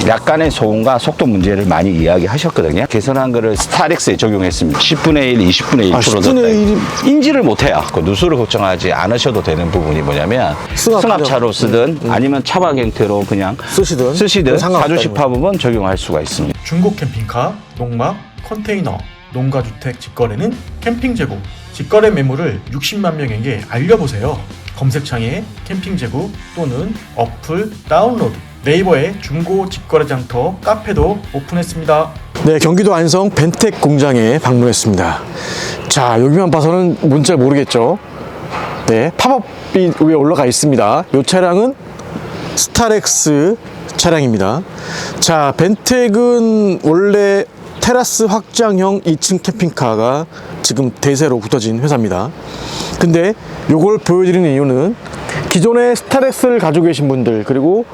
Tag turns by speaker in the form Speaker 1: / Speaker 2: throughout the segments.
Speaker 1: 약간의 소음과 속도 문제를 많이 이야기하셨거든요. 개선한 거를 스타렉스에 적용했습니다. 10분의 1, 20분의 1
Speaker 2: 10분의 1이
Speaker 1: 인지를 못해요. 그 누수를 걱정하지 않으셔도 되는 부분이 뭐냐면 승합차로 쓰든 아니면 차박 형태로 그냥 쓰시든 4주식 팝업은 적용할 수가 있습니다.
Speaker 3: 중고 캠핑카, 농막, 컨테이너, 농가주택 직거래는 캠핑 재고, 직거래 매물을 60만 명에게 알려보세요. 검색창에 캠핑 재고 또는 어플 다운로드, 네이버에 중고 직거래 장터 카페도 오픈했습니다.
Speaker 2: 네, 경기도 안성 벤텍 공장에 방문했습니다. 자, 여기만 봐서는 뭔지 잘 모르겠죠. 네, 팝업이 위에 올라가 있습니다. 이 차량은 스타렉스 차량입니다. 자, 벤텍은 원래 테라스 확장형 2층 캠핑카가 지금 대세로 붙어진 회사입니다. 근데 요걸 보여드리는 이유는 기존에 스타렉스를 가지고 계신 분들, 그리고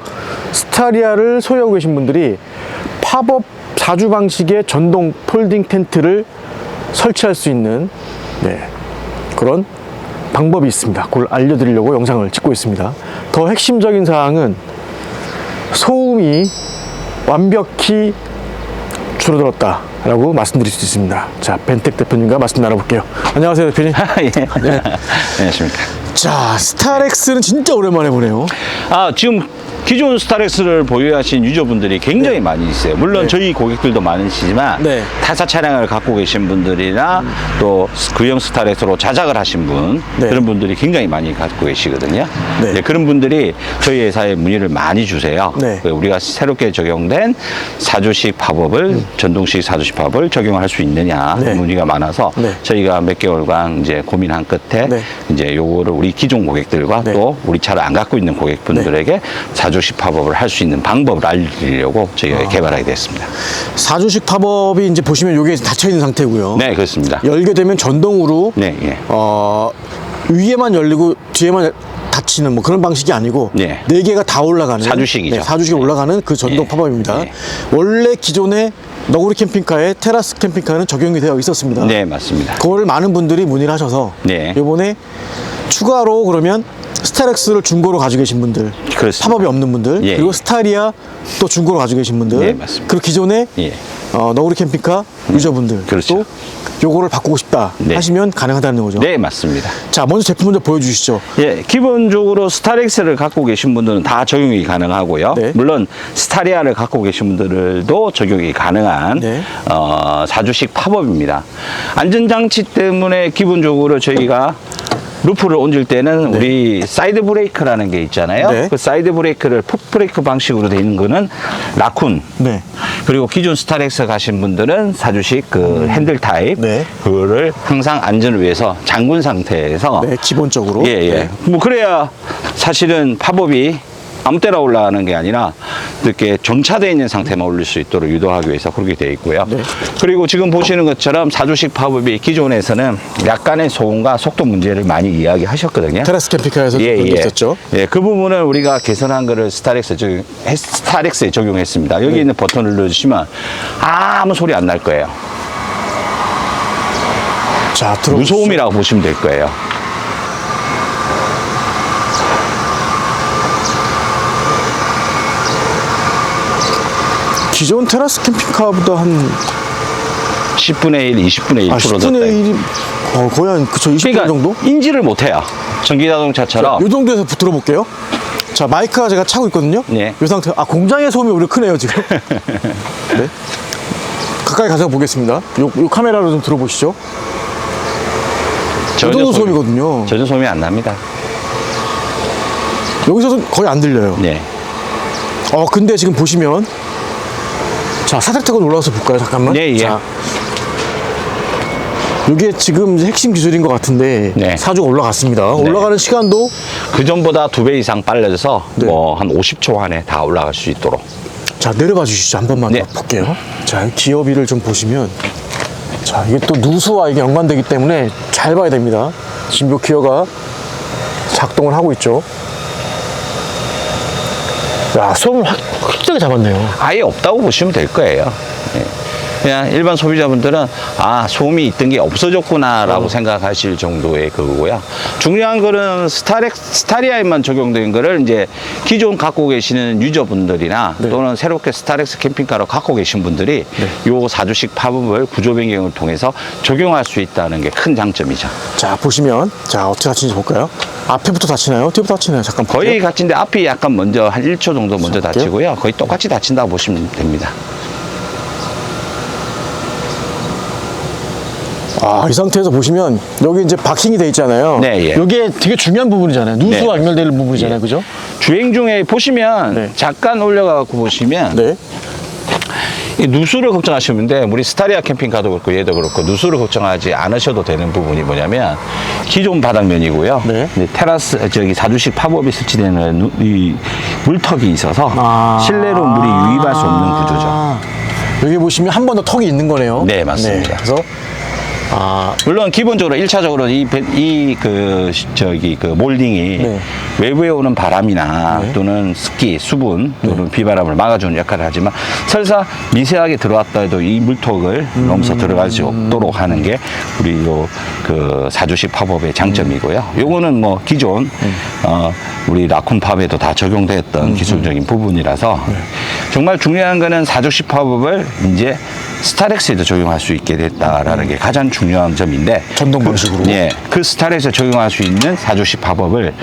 Speaker 2: 스타리아를 소유하고 계신 분들이 팝업 4주 방식의 전동 폴딩 텐트를 설치할 수 있는 그런 방법이 있습니다. 그걸 알려드리려고 영상을 찍고 있습니다. 더 핵심적인 사항은 소음이 완벽히 줄어들었다라고 말씀드릴 수 있습니다. 자, 벤텍 대표님과 말씀 나눠볼게요. 안녕하세요, 대표님.
Speaker 1: 예.
Speaker 2: 네.
Speaker 1: 안녕하십니까.
Speaker 2: 자, 스타렉스는 진짜 오랜만에 보네요.
Speaker 1: 지금 기존 스타렉스를 보유하신 유저분들이 굉장히 많이 있어요. 물론 저희 고객들도 많으시지만 타사 차량을 갖고 계신 분들이나 또 구형 스타렉스로 자작을 하신 분, 그런 분들이 굉장히 많이 갖고 계시거든요. 그런 분들이 저희 회사에 문의를 많이 주세요. 우리가 새롭게 적용된 4주식 팝업을 전동식 4주식 팝업을 적용할 수 있느냐 문의가 많아서 저희가 몇 개월간 이제 고민한 끝에 이제 요거를 우리 기존 고객들과 또 우리 차를 안 갖고 있는 고객분들에게 4주식 팝업을 할 수 있는 방법을 알리려고 저희가 개발하게 됐습니다.
Speaker 2: 4주식 팝업이 이제 보시면 이게 닫혀 있는 상태고요.
Speaker 1: 네, 그렇습니다.
Speaker 2: 열게 되면 전동으로 위에만 열리고 뒤에만 닫히는 뭐 그런 방식이 아니고 네 개가 다 올라가는
Speaker 1: 4주식이죠.
Speaker 2: 4주식 올라가는 그 전동 팝업입니다. 원래 기존에 너구리 캠핑카에 테라스 캠핑카는 적용이 되어 있었습니다.
Speaker 1: 네, 맞습니다.
Speaker 2: 그거를 많은 분들이 문의를 하셔서 이번에 추가로 그러면 스타렉스를 중고로 가지고 계신 분들,
Speaker 1: 그렇습니다.
Speaker 2: 팝업이 없는 분들, 그리고 스타리아 또 중고로 가지고 계신 분들,
Speaker 1: 맞습니다.
Speaker 2: 그리고 기존에 너구리 캠핑카 유저분들 또 요거를 바꾸고 싶다 하시면 가능하다는 거죠.
Speaker 1: 네, 맞습니다.
Speaker 2: 자, 먼저 제품 먼저 보여주시죠.
Speaker 1: 기본적으로 스타렉스를 갖고 계신 분들은 다 적용이 가능하고요. 물론 스타리아를 갖고 계신 분들도 적용이 가능한 4주식 팝업입니다. 안전장치 때문에 기본적으로 저희가 루프를 얹을 때는 우리 사이드 브레이크라는 게 있잖아요. 그 사이드 브레이크를 풋브레이크 방식으로 되어 있는 거는 라쿤. 그리고 기존 스타렉스 가신 분들은 4주식 그 핸들 타입. 그거를 항상 안전을 위해서 잠근 상태에서.
Speaker 2: 기본적으로.
Speaker 1: 뭐 그래야 사실은 팝업이 아무 때나 올라가는 게 아니라 이렇게 정차되어 있는 상태만 올릴 수 있도록 유도하기 위해서 그렇게 되어 있고요. 그리고 지금 보시는 것처럼 4주식 팝업이 기존에서는 약간의 소음과 속도 문제를 많이 이야기하셨거든요.
Speaker 2: 테라스 캠핑카에서 있었죠.
Speaker 1: 그 부분을 우리가 개선한 거를 스타렉스에 적용했습니다. 여기 있는 버튼을 눌러주시면 아무 소리 안 날 거예요.
Speaker 2: 자,
Speaker 1: 무소음이라고 보시면 될 거예요.
Speaker 2: 기존 테라스 캠핑카보다 한
Speaker 1: 10분의 1, 20분의 1
Speaker 2: 10분의 1이 거의 한 20분 정도?
Speaker 1: 인지를 못해요. 전기자동차처럼.
Speaker 2: 이 정도에서 들어볼게요. 자, 마이크가 제가 차고 있거든요. 이 상태. 공장의 소음이 오히려 크네요, 지금. 가까이 가서 보겠습니다. 요 카메라로 좀 들어보시죠. 저전 소음이거든요.
Speaker 1: 저전 소음이 안 납니다.
Speaker 2: 여기서는 거의 안 들려요. 근데 지금 보시면 자, 사다리타고 올라와서 볼까요? 잠깐만. 자, 이게 지금 핵심 기술인 것 같은데 4주가 올라갔습니다. 올라가는 시간도
Speaker 1: 그 전보다 2배 이상 빨라져서 뭐 한 50초 안에 다 올라갈 수 있도록.
Speaker 2: 자, 내려봐 주시죠. 한 번만 볼게요. 자, 기어비를 좀 보시면 자, 이게 또 누수와 이게 연관되기 때문에 잘 봐야 됩니다. 지금 이 기어가 작동을 하고 있죠. 야, 소음을 확실하게 잡았네요.
Speaker 1: 아예 없다고 보시면 될 거예요. 그냥 일반 소비자분들은 아, 소음이 있던 게 없어졌구나라고 생각하실 정도의 그거고요. 중요한 거는 스타리아에만 적용된 거를 이제 기존 갖고 계시는 유저분들이나
Speaker 2: 네.
Speaker 1: 또는 새롭게 스타렉스 캠핑카로 갖고 계신 분들이 요 4주식 팝업을 구조 변경을 통해서 적용할 수 있다는 게 큰 장점이죠.
Speaker 2: 자, 보시면, 자, 어떻게 닫히는지 볼까요? 앞에부터 닫히나요? 뒤부터 닫히나요? 잠깐 볼게요.
Speaker 1: 거의 닫힌데 앞이 약간 먼저 한 1초 정도 먼저
Speaker 2: 볼게요.
Speaker 1: 닫히고요. 거의 똑같이 닫힌다고 보시면 됩니다.
Speaker 2: 아, 이 상태에서 보시면 여기 이제 박싱이 돼 있잖아요.
Speaker 1: 네, 예.
Speaker 2: 이게 되게 중요한 부분이잖아요. 누수와
Speaker 1: 네.
Speaker 2: 연결되는 부분이잖아요.
Speaker 1: 예.
Speaker 2: 그죠?
Speaker 1: 주행 중에 보시면
Speaker 2: 네.
Speaker 1: 잠깐 올려가고 보시면
Speaker 2: 네.
Speaker 1: 이 누수를 걱정하시는데 우리 스타리아 캠핑카도 그렇고 얘도 그렇고 누수를 걱정하지 않으셔도 되는 부분이 뭐냐면 기존 바닥면이고요.
Speaker 2: 네.
Speaker 1: 이제 테라스 저기 4주식 팝업이 설치되는 이 물턱이 있어서 실내로 물이 유입할 수 없는 구조죠.
Speaker 2: 여기 보시면 한 번 더 턱이 있는 거네요.
Speaker 1: 네, 맞습니다.
Speaker 2: 그래서
Speaker 1: 물론 기본적으로 1차적으로 그 몰딩이
Speaker 2: 네.
Speaker 1: 외부에 오는 바람이나
Speaker 2: 네.
Speaker 1: 또는 습기, 수분 또는 비바람을 막아주는 역할을 하지만 설사 미세하게 들어왔다 해도 이 물턱을 넘어서 들어가지 없도록 하는 게 우리 그 4주식 팝업의 장점이고요. 요거는 뭐 기존 우리 라쿤 팝에도 다 적용됐던 기술적인 부분이라서 정말 중요한 거는 4주식 팝업을 이제 스타렉스에도 적용할 수 있게 됐다라는 게 가장 중요한 점인데
Speaker 2: 전동 방식으로.
Speaker 1: 예, 그 스타렉스에 적용할 수 있는 4주식 팝업을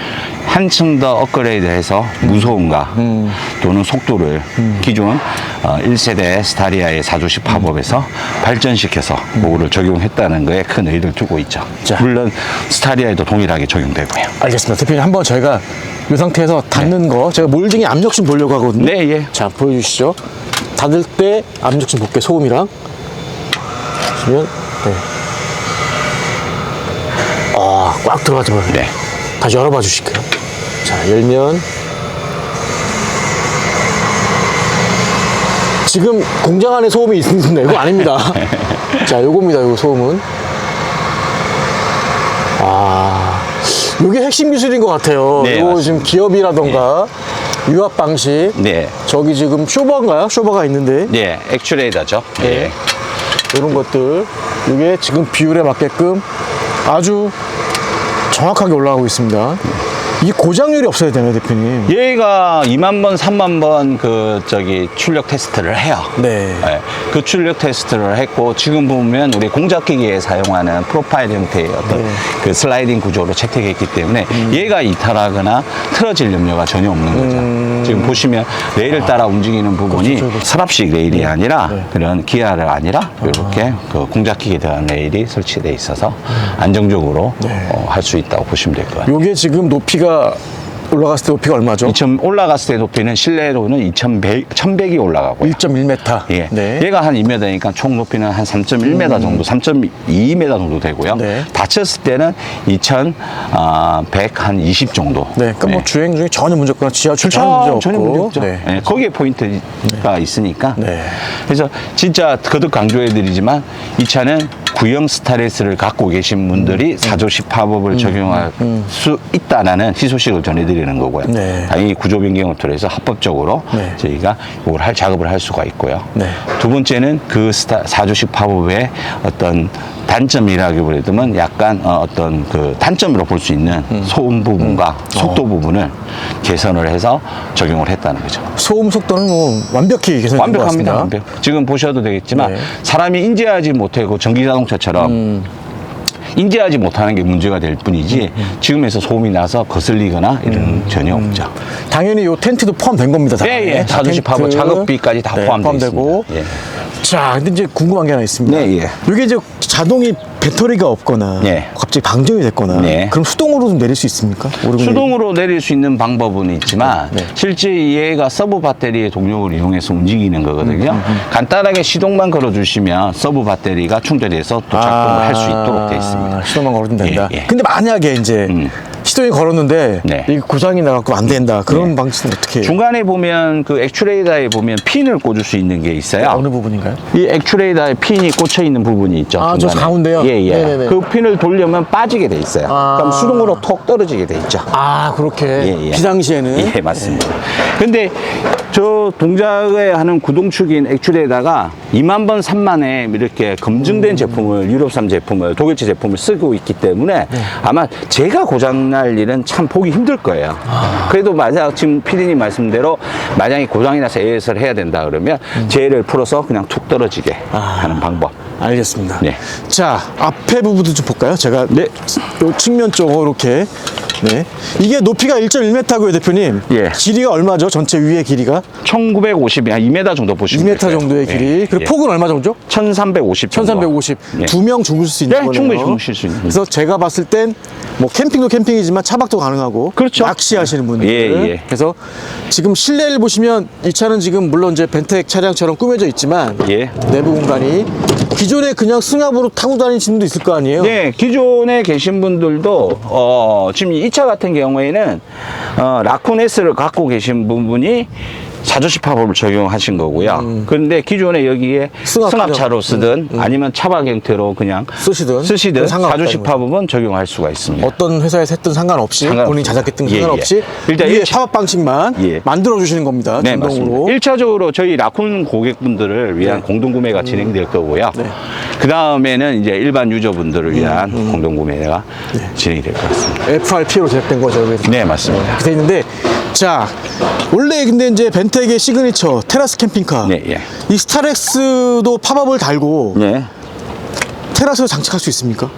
Speaker 1: 한층 더 업그레이드해서 무서움과 또는 속도를 기존 1세대 스타리아의 4주식 팝업에서 발전시켜서 그거를 적용했다는 거에 큰 의의를 두고 있죠.
Speaker 2: 자.
Speaker 1: 물론 스타리아에도 동일하게 적용되고요.
Speaker 2: 알겠습니다. 대표님 한번 저희가 이 상태에서 닫는 거 제가 몰딩의 압력 좀 보려고 하거든요.
Speaker 1: 네, 예.
Speaker 2: 자, 보여주시죠. 닫을 때 압력 좀 볼게요. 소음이랑. 보시면 네. 꽉 들어가죠.
Speaker 1: 네.
Speaker 2: 다시 열어봐 주실게요. 자, 열면 지금 공장 안에 소음이 있습니다. 이거 아닙니다. 자, 요겁니다. 요거 소음은. 이게 핵심 기술인 것 같아요.
Speaker 1: 네,
Speaker 2: 요
Speaker 1: 맞습니다.
Speaker 2: 지금 기업이라던가 유압 방식.
Speaker 1: 네.
Speaker 2: 저기 지금 쇼버인가요? 쇼버가 있는데.
Speaker 1: 네, 액츄레이터죠.
Speaker 2: 네. 이런 것들. 이게 지금 비율에 맞게끔 아주 정확하게 올라가고 있습니다. 이 고장률이 없어야 되나요, 대표님?
Speaker 1: 얘가 2만 번, 3만 번 출력 테스트를 해요.
Speaker 2: 네.
Speaker 1: 네, 그 출력 테스트를 했고 지금 보면 우리 공작기기에 사용하는 프로파일 형태의 어떤 그 슬라이딩 구조로 채택했기 때문에 얘가 이탈하거나 틀어질 염려가 전혀 없는 거죠. 지금 보시면 레일을 따라 움직이는 부분이 서랍식 레일이 아니라 그런 기아를 아니라 이렇게 그 공작기기에 대한 레일이 설치되어 있어서 안정적으로 할 수 있다고 보시면 될 것 같아요.
Speaker 2: 요게 지금 높이가 올라갔을 때 높이가 얼마죠?
Speaker 1: 올라갔을 때 높이는 실내로는 1100이 올라가고요.
Speaker 2: 1.1m.
Speaker 1: 예.
Speaker 2: 네.
Speaker 1: 얘가 한 2m니까 총 높이는 한 3.1m 정도, 3.2m 정도 되고요.
Speaker 2: 네.
Speaker 1: 닫혔을 때는 2120 정도.
Speaker 2: 네. 그러니까 뭐 주행 중에 전혀 문제 없거나 지하 주차는 문제 없고.
Speaker 1: 전혀 문제 없죠.
Speaker 2: 네.
Speaker 1: 예, 거기에 포인트가 있으니까.
Speaker 2: 네.
Speaker 1: 그래서 진짜 거듭 강조해드리지만 이 차는 구형 스타렉스를 갖고 계신 분들이 4조식 팝업을 적용할 수 있다라는 희소식을 전해드리는 거고요.
Speaker 2: 네.
Speaker 1: 당연히 구조 변경을 통해서 합법적으로
Speaker 2: 네.
Speaker 1: 저희가 이걸 작업을 할 수가 있고요.
Speaker 2: 네.
Speaker 1: 두 번째는 그 4조식 팝업의 어떤 단점이라기보다는 약간 어떤 그 단점으로 볼 수 있는 소음 부분과 속도 부분을 개선을 해서 적용을 했다는 거죠.
Speaker 2: 소음 속도는 뭐 완벽히 개선된 것
Speaker 1: 완벽합니다.
Speaker 2: 같습니다.
Speaker 1: 완벽. 지금 보셔도 되겠지만
Speaker 2: 네.
Speaker 1: 사람이 인지하지 못하고 전기 자동차처럼 인지하지 못하는 게 문제가 될 뿐이지 지금에서 소음이 나서 거슬리거나 이런 전혀 없죠.
Speaker 2: 당연히 요 텐트도 포함된 겁니다. 다.
Speaker 1: 예, 예. 4주식 팝업 작업비까지 다 포함되어
Speaker 2: 포함되고.
Speaker 1: 있습니다. 예.
Speaker 2: 자, 근데 이제 궁금한 게 하나 있습니다.
Speaker 1: 네, 예.
Speaker 2: 이게 이제 자동이 배터리가 없거나
Speaker 1: 네.
Speaker 2: 갑자기 방전이 됐거나
Speaker 1: 네.
Speaker 2: 그럼 수동으로 좀 내릴 수 있습니까?
Speaker 1: 수동으로 내릴 수 있는 방법은 있지만 실제 얘가 서브 배터리의 동력을 이용해서 움직이는 거거든요. 간단하게 시동만 걸어주시면 서브 배터리가 충전돼서 또 작동을 할 수 있도록 되어 있습니다.
Speaker 2: 시동만 걸어도 된다.
Speaker 1: 예, 예.
Speaker 2: 근데 만약에 이제 시동이 걸었는데
Speaker 1: 네.
Speaker 2: 이게 고장이 나갖고 안 된다. 그런 방식은 어떻게 해요?
Speaker 1: 중간에 보면 그 액추레이터에 보면 핀을 꽂을 수 있는 게 있어요.
Speaker 2: 어느 부분인가요?
Speaker 1: 이 액추레이터에 핀이 꽂혀 있는 부분이 있죠.
Speaker 2: 아, 저
Speaker 1: 중간에.
Speaker 2: 가운데요?
Speaker 1: 예, 예.
Speaker 2: 네네네.
Speaker 1: 그 핀을 돌려면 빠지게 돼 있어요.
Speaker 2: 아.
Speaker 1: 그럼 수동으로 톡 떨어지게 돼 있죠.
Speaker 2: 아, 그렇게
Speaker 1: 예, 예.
Speaker 2: 비상시에는
Speaker 1: 예, 맞습니다. 근데 저 동작에 하는 구동축인 액추레이터가 2만 번, 3만에 이렇게 검증된 제품을, 유럽산 제품을, 독일제 제품을 쓰고 있기 때문에 아마 제가 고장날 일은 참 보기 힘들 거예요. 그래도 만약 지금 PD님 말씀대로 만약에 고장이 나서 AS를 해야 된다 그러면 젤을 풀어서 그냥 툭 떨어지게 하는 방법.
Speaker 2: 알겠습니다.
Speaker 1: 네.
Speaker 2: 자, 앞에 부분도 좀 볼까요? 제가
Speaker 1: 네.
Speaker 2: 요 측면 쪽으로 이렇게. 네. 이게 높이가 1.1m고요, 대표님.
Speaker 1: 예.
Speaker 2: 길이가 얼마죠? 전체 위의 길이가?
Speaker 1: 1950, 한 2m 정도 보시면
Speaker 2: 2m 정도의 길이. 그리고 폭은 얼마 정도?
Speaker 1: 1350 정도.
Speaker 2: 1350.
Speaker 1: 예.
Speaker 2: 두 명 주무실 수 있는
Speaker 1: 네,
Speaker 2: 거네요.
Speaker 1: 충분히 주무실 수 있는.
Speaker 2: 그래서 제가 봤을 땐 뭐 캠핑도 캠핑이지만 차박도 가능하고
Speaker 1: 그렇죠.
Speaker 2: 낚시하시는 분들.
Speaker 1: 예, 예.
Speaker 2: 그래서 지금 실내를 보시면 이 차는 지금 물론 이제 벤텍 차량처럼 꾸며져 있지만
Speaker 1: 예.
Speaker 2: 내부 공간이 기존에 그냥 승합으로 타고 다니시는 분도 있을 거 아니에요?
Speaker 1: 네, 기존에 계신 분들도 지금 이 차 같은 경우에는 라쿤 S를 갖고 계신 분이 4조식 팝업을 적용하신 거고요. 그런데 기존에 여기에 승합차로 쓰든 아니면 차박 형태로 그냥
Speaker 2: 쓰시든
Speaker 1: 쓰시든
Speaker 2: 상관없다는
Speaker 1: 4조식 팝업은 적용할 수가 있습니다.
Speaker 2: 어떤 회사에서 했든 상관없이 본인이 자작했든
Speaker 1: 예,
Speaker 2: 상관없이
Speaker 1: 예. 일단
Speaker 2: 위에
Speaker 1: 일차-
Speaker 2: 팝업 방식만
Speaker 1: 예.
Speaker 2: 만들어 주시는 겁니다.
Speaker 1: 네,
Speaker 2: 전동으로.
Speaker 1: 맞습니다. 1차적으로 저희 라쿤 고객분들을 위한 공동구매가 진행될 거고요. 그 다음에는 이제 일반 유저분들을 위한 공동구매가 진행이 될 것 같습니다.
Speaker 2: FRP로 제작된 거죠. 그래서.
Speaker 1: 네, 맞습니다.
Speaker 2: 이렇게 돼 있는데 자 원래 근데 이제 벤텍의 시그니처 테라스 캠핑카
Speaker 1: 네, 예.
Speaker 2: 이 스타렉스도 팝업을 달고
Speaker 1: 네.
Speaker 2: 테라스에 장착할 수 있습니까?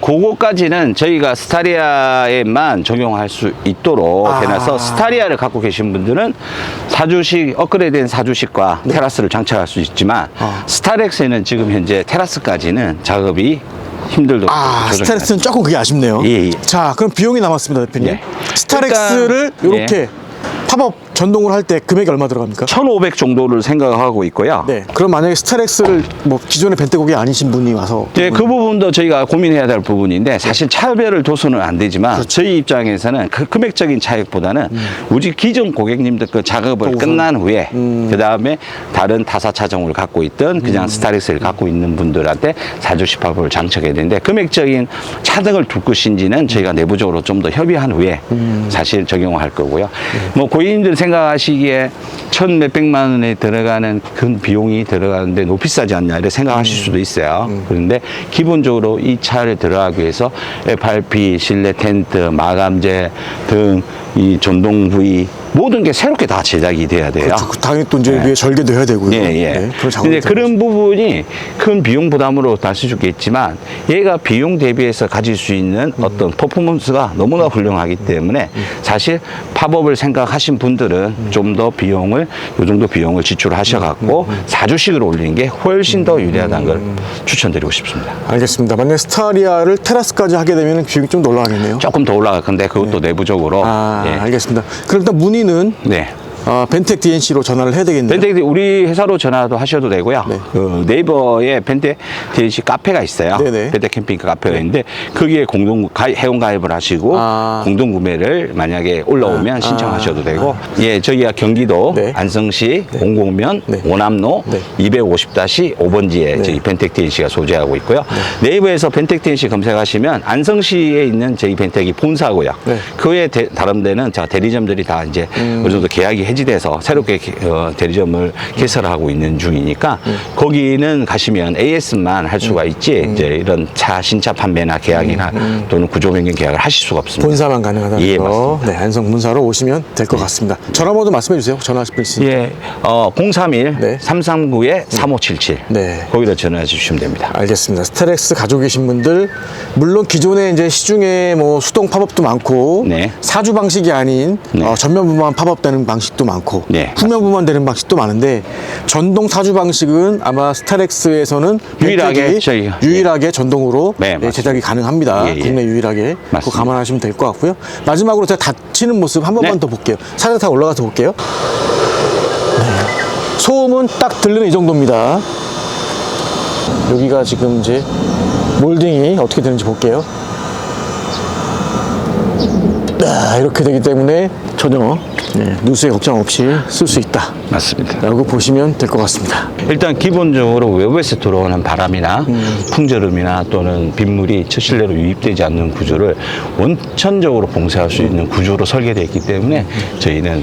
Speaker 1: 그거까지는 저희가 스타리아에만 적용할 수 있도록 해놔서 스타리아를 갖고 계신 분들은 업그레이드된 4주식과 테라스를 장착할 수 있지만 스타렉스에는 지금 현재 테라스까지는 작업이 힘들도록 조정이
Speaker 2: 스타렉스는 조금 그게 아쉽네요.
Speaker 1: 예, 예.
Speaker 2: 자 그럼 비용이 남았습니다, 대표님.
Speaker 1: 예.
Speaker 2: 스타렉스를
Speaker 1: 일단,
Speaker 2: 이렇게 팝업 전동으로 할 때 금액이 얼마 들어갑니까?
Speaker 1: 1,500 정도를 생각하고 있고요.
Speaker 2: 네. 그럼 만약에 스타렉스를 뭐 기존의 벤텍 고객이 아니신 분이 와서
Speaker 1: 네, 그 부분도 저희가 고민해야 될 부분인데 사실 차별을 둬서는 안 되지만 저희 입장에서는 그 금액적인 차익보다는 우리 기존 고객님들 그 작업을 끝난 후에 그 다음에 다른 타사 차종을 갖고 있던 그냥 스타렉스를 갖고 있는 분들한테 4주식 팝업을 장착해야 되는데 금액적인 차등을 둘 것인지는 저희가 내부적으로 좀 더 협의한 후에 사실 적용할 거고요. 뭐 고객님들 생각하시기에 1,000 몇백만 원에 들어가는 큰 비용이 들어가는데 너무 비싸지 않냐 이렇게 생각하실 수도 있어요. 그런데 기본적으로 이 차를 들어가기 위해서 FRP, 실내 텐트, 마감재 등 이 전동 부위 모든 게 새롭게 다 제작이 돼야 돼요.
Speaker 2: 그렇죠. 당연히 또 이제 위에 절개도 해야 되고요.
Speaker 1: 예, 예.
Speaker 2: 네, 그런 작업이
Speaker 1: 근데 그런 부분이 큰 비용 부담으로 날 수 있겠지만 얘가 비용 대비해서 가질 수 있는 어떤 퍼포먼스가 너무나 훌륭하기 때문에 사실 팝업을 생각하신 분들은 좀 더 비용을 요 정도 비용을 지출하셔갖고 4주식으로 올리는 게 훨씬 더 유리하다는 걸 추천드리고 싶습니다.
Speaker 2: 알겠습니다. 만약 스타리아를 테라스까지 하게 되면 비용이 좀 더 올라가겠네요.
Speaker 1: 조금 더 올라갈 건데 그것도 내부적으로 예.
Speaker 2: 알겠습니다. 그럼 일단 문의는
Speaker 1: 네.
Speaker 2: 벤텍 DNC로 전화를 해야 되겠네요.
Speaker 1: 벤텍 우리 회사로 전화도 하셔도 되고요.
Speaker 2: 네.
Speaker 1: 그 네이버에 벤텍 DNC 카페가 있어요.
Speaker 2: 네네.
Speaker 1: 벤텍 캠핑카 카페가 있는데 거기에 회원 가입을 하시고 공동 구매를 만약에 올라오면 신청하셔도 되고 예, 저희가 경기도
Speaker 2: 네.
Speaker 1: 안성시 공곡면
Speaker 2: 네.
Speaker 1: 오남로
Speaker 2: 네.
Speaker 1: 250-5번지에 저희 벤텍 DNC가 소재하고 있고요. 네이버에서 벤텍 DNC 검색하시면 안성시에 있는 저희 벤텍이 본사고요.
Speaker 2: 네.
Speaker 1: 그 외에 다른 데는 자 대리점들이 다 이제 어느 정도 계약이 해지돼서 새롭게 대리점을 개설하고 있는 중이니까 거기는 가시면 AS만 할 수가 있지 이제 이런 차 신차 판매나 계약이나 또는 구조 변경 계약을 하실 수가 없습니다.
Speaker 2: 본사만 가능하다는
Speaker 1: 예,
Speaker 2: 거.
Speaker 1: 맞습니다.
Speaker 2: 네, 안성 본사로 오시면 될 것 같습니다. 전화번호 말씀해 주세요. 전화하실 분 있으니까.
Speaker 1: 예, 031
Speaker 2: 네.
Speaker 1: 339-3577
Speaker 2: 네.
Speaker 1: 거기로 전화해 주시면 됩니다.
Speaker 2: 알겠습니다. 스타렉스 가지고 계신 분들 물론 기존에 이제 시중에 뭐 수동 팝업도 많고
Speaker 1: 네.
Speaker 2: 사주 방식이 아닌
Speaker 1: 네.
Speaker 2: 전면부만 팝업되는 방식도 많고
Speaker 1: 네,
Speaker 2: 후면부만 되는 방식도 많은데 전동 사주 방식은 아마 스타렉스에서는
Speaker 1: 유일하게
Speaker 2: 벤텍이
Speaker 1: 저희가
Speaker 2: 유일하게 전동으로
Speaker 1: 네, 맞습니다.
Speaker 2: 제작이 가능합니다.
Speaker 1: 예, 예.
Speaker 2: 국내 유일하게 그거
Speaker 1: 맞습니다.
Speaker 2: 감안하시면 될 것 같고요. 마지막으로 제가 닫히는 모습 한 번만
Speaker 1: 네.
Speaker 2: 더 볼게요. 차량 타고 올라가서 볼게요. 네. 소음은 딱 들리는 이 정도입니다. 여기가 지금 이제 몰딩이 어떻게 되는지 볼게요. 이렇게 되기 때문에 전혀 누수에 걱정 없이 쓸 수 있다
Speaker 1: 맞습니다.
Speaker 2: 라고 보시면 될 것 같습니다.
Speaker 1: 일단 기본적으로 외부에서 들어오는 바람이나 풍절음이나 또는 빗물이 첫 실내로 유입되지 않는 구조를 원천적으로 봉쇄할 수 있는 구조로 설계되어 있기 때문에 저희는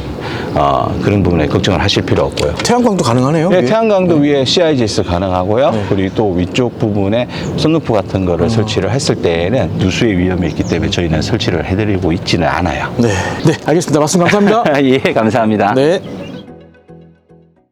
Speaker 1: 그런 부분에 걱정을 하실 필요 없고요.
Speaker 2: 태양광도 가능하네요.
Speaker 1: 네,
Speaker 2: 위에.
Speaker 1: 태양광도 위에 CIGS 가능하고요. 그리고 또 위쪽 부분에 선루프 같은 거를 설치를 했을 때에는 누수의 위험이 있기 때문에 저희는 설치를 해드리고 있지는 않아요.
Speaker 2: 네, 알겠습니다. 말씀 감사합니다.
Speaker 1: 예, 감사합니다.
Speaker 2: 네.